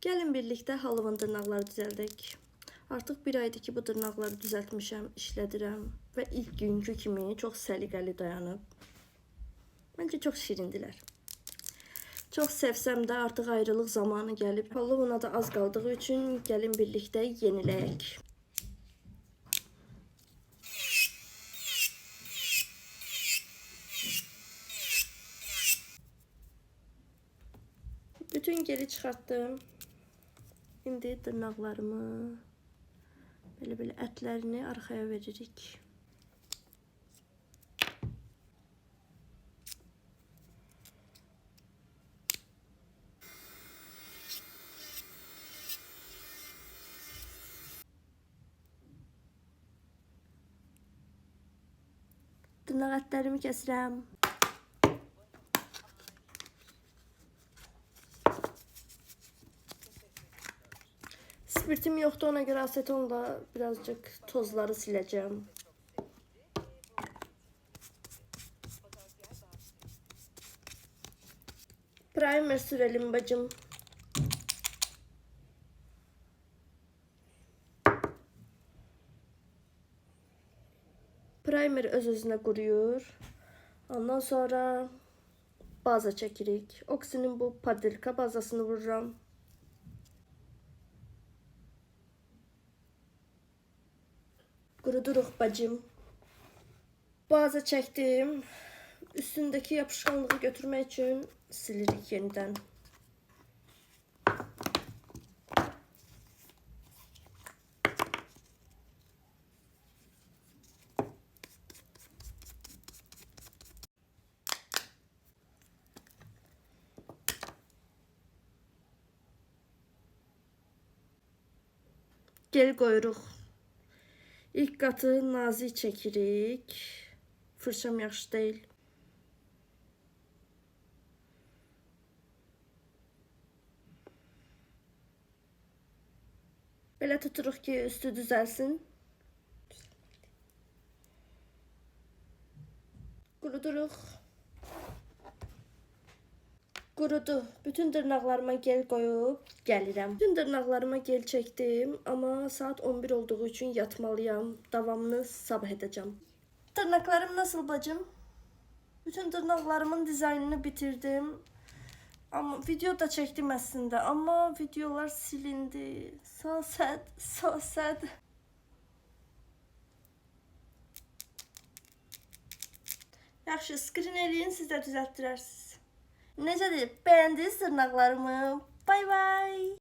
Gəlin birlikdə halıvın dırnaqları düzəldək. Artıq bir aydır ki, bu dırnaqları düzəltmişəm, işlədirəm və ilk günkü kimi çox səliqəli dayanıb. Məncə çox şirindilər. Çox sevsəm də artıq ayrılıq zamanı gəlib. Halıvına da az qaldığı üçün gəlin birlikdə yeniləyək. Bütün geri çıxartdım. İndi dırnaqlarımı belə ətlərini arxaya veririk. Dırnaq ətlərimi kəsirəm. Spirtim yoxdur, ona görə asetonla birazcık tozları siləcəm. Primer sürelim bacım. Primer öz-özünə quruyur. Ondan sonra baza çəkirik. Oksinin bu padelka bazasını vururam. Quruduruq bacım. Baza çəkdim. Üstündəki yapışqanlığı götürmək üçün silirik yenidən. Gel qoyuruq. İlk qatı nazik çəkirik. Fırçam yaxşı deyil. Belə tuturuq ki, üstü düzəlsin. Quruduruq. Qurudu. Bütün dırnaqlarıma gel qoyub gəlirəm. Bütün dırnaqlarıma gel çəkdim, amma saat 11 olduğu üçün yatmalıyam. Davamını sabah edəcəm. Dırnaqlarım nasıl bacım? Bütün dırnaqlarımın dizaynını bitirdim. Ama video da çəkdim əslində, amma videolar silindi. So sad, so sad. Yaxşı, screen eləyin, siz də düzəltdirərsiniz. Necədir? Bəyəndiniz dırnaqlarımı? Bay bay.